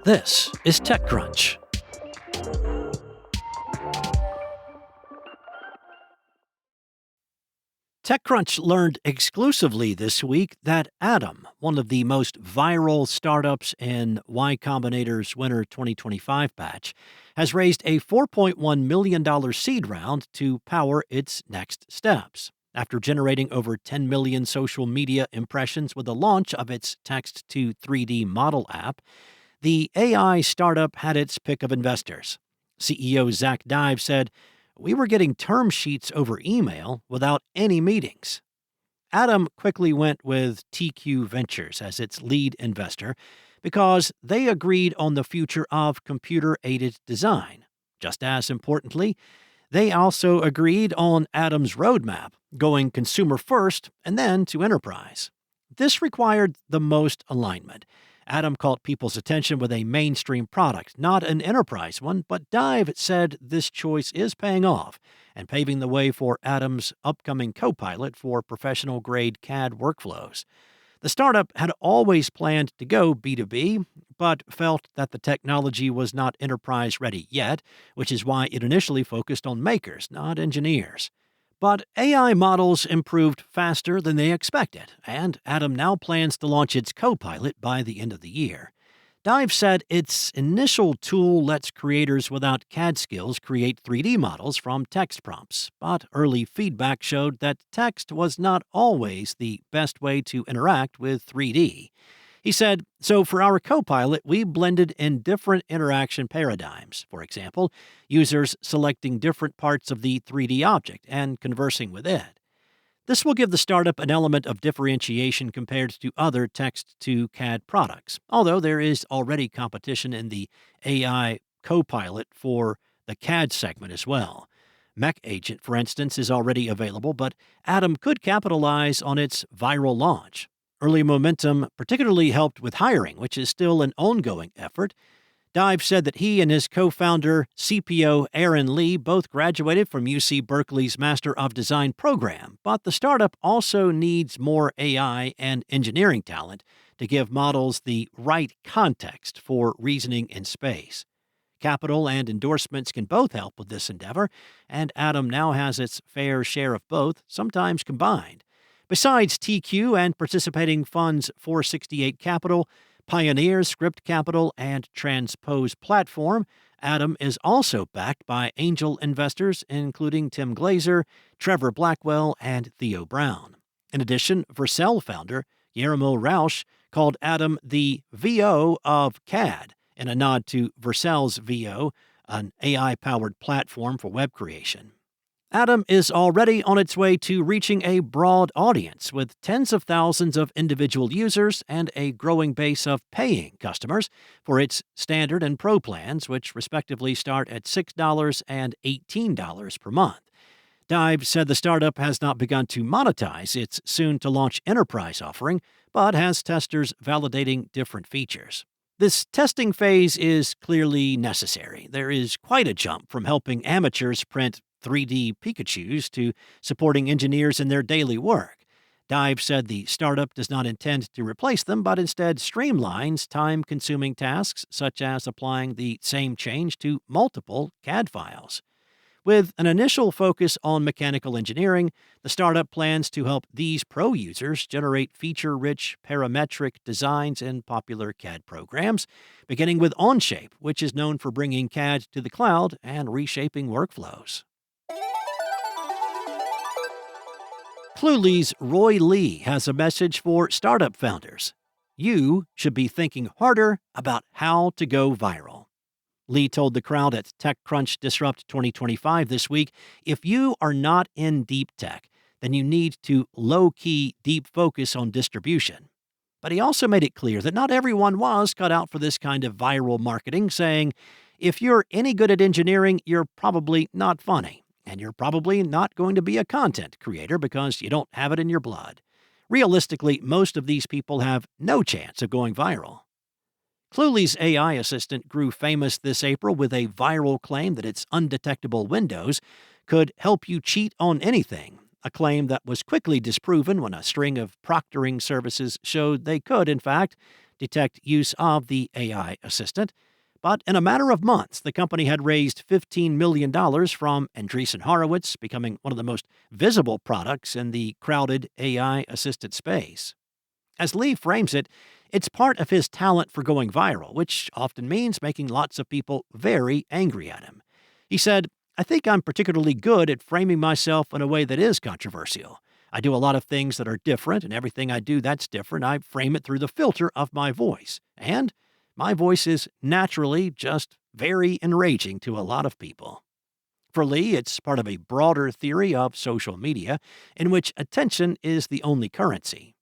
This is TechCrunch. TechCrunch learned exclusively this week that Atom, one of the most viral startups in Y Combinator's Winter 2025 batch, has raised a $4.1 million seed round to power its next steps. After generating over 10 million social media impressions with the launch of its text-to-3D model app, the AI startup had its pick of investors. CEO Zach Dive said, "We were getting term sheets over email without any meetings." Adam quickly went with TQ Ventures as its lead investor because they agreed on the future of computer-aided design. Just as importantly, they also agreed on Adam's roadmap, going consumer first and then to enterprise. This required the most alignment. Adam caught people's attention with a mainstream product, not an enterprise one, but Dive said this choice is paying off and paving the way for Adam's upcoming copilot for professional-grade CAD workflows. The startup had always planned to go B2B, but felt that the technology was not enterprise ready yet, which is why it initially focused on makers, not engineers. But AI models improved faster than they expected, and Adam now plans to launch its copilot by the end of the year. Dive said its initial tool lets creators without CAD skills create 3D models from text prompts, but early feedback showed that text was not always the best way to interact with 3D. He said, "So for our copilot, we blended in different interaction paradigms. For example, users selecting different parts of the 3D object and conversing with it. This will give the startup an element of differentiation compared to other text-to-CAD products, although there is already competition in the AI copilot for the CAD segment as well. Mech Agent, for instance, is already available, but Adam could capitalize on its viral launch. Early momentum particularly helped with hiring, which is still an ongoing effort. Dive said that he and his co-founder, CPO Aaron Lee, both graduated from UC Berkeley's Master of Design program, but the startup also needs more AI and engineering talent to give models the right context for reasoning in space. Capital and endorsements can both help with this endeavor, and Atom now has its fair share of both, sometimes combined. Besides TQ and participating funds 468 Capital, Pioneer, Script Capital, and Transpose Platform, Atom is also backed by angel investors including Tim Glazer, Trevor Blackwell, and Theo Brown. In addition, Vercel founder Guillermo Rausch called Atom the VO of CAD in a nod to Vercel's VO, an AI-powered platform for web creation. Atom is already on its way to reaching a broad audience with tens of thousands of individual users and a growing base of paying customers for its standard and pro plans, which respectively start at $6 and $18 per month. Dive said the startup has not begun to monetize its soon-to-launch enterprise offering, but has testers validating different features. This testing phase is clearly necessary. There is quite a jump from helping amateurs print 3D Pikachus to supporting engineers in their daily work. Dive said the startup does not intend to replace them, but instead streamlines time-consuming tasks such as applying the same change to multiple CAD files. With an initial focus on mechanical engineering, the startup plans to help these pro users generate feature-rich parametric designs in popular CAD programs, beginning with Onshape, which is known for bringing CAD to the cloud and reshaping workflows. Cluely's Roy Lee has a message for startup founders. You should be thinking harder about how to go viral. Lee told the crowd at TechCrunch Disrupt 2025 this week, if you are not in deep tech, then you need to low-key deep focus on distribution. But he also made it clear that not everyone was cut out for this kind of viral marketing, saying, if you're any good at engineering, you're probably not funny. And you're probably not going to be a content creator because you don't have it in your blood. Realistically, most of these people have no chance of going viral. Cluely's AI assistant grew famous this April with a viral claim that its undetectable windows could help you cheat on anything, a claim that was quickly disproven when a string of proctoring services showed they could, in fact, detect use of the AI assistant. But in a matter of months, the company had raised $15 million from Andreessen Horowitz, becoming one of the most visible products in the crowded AI assisted space. As Lee frames it, it's part of his talent for going viral, which often means making lots of people very angry at him. He said, I think I'm particularly good at framing myself in a way that is controversial. I do a lot of things that are different, and everything I do that's different, I frame it through the filter of my voice. And my voice is naturally just very enraging to a lot of people. For Lee, it's part of a broader theory of social media in which attention is the only currency.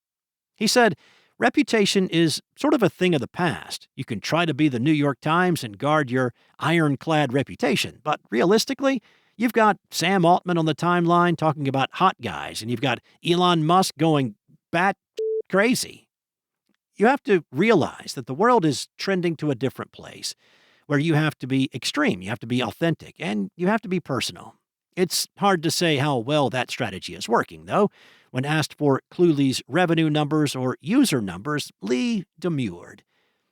He said, reputation is sort of a thing of the past. You can try to be the New York Times and guard your ironclad reputation, but realistically, you've got Sam Altman on the timeline talking about hot guys, and you've got Elon Musk going bat crazy. You have to realize that the world is trending to a different place where you have to be extreme, you have to be authentic, and you have to be personal. It's hard to say how well that strategy is working, though. When asked for Cluely's revenue numbers or user numbers, Lee demurred.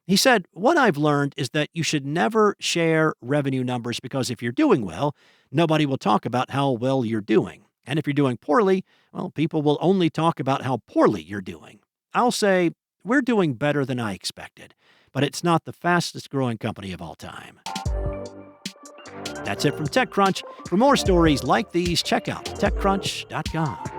He said, what I've learned is that you should never share revenue numbers because if you're doing well, nobody will talk about how well you're doing. And if you're doing poorly, well, people will only talk about how poorly you're doing. I'll say, we're doing better than I expected, but it's not the fastest growing company of all time. That's it from TechCrunch. For more stories like these, check out TechCrunch.com.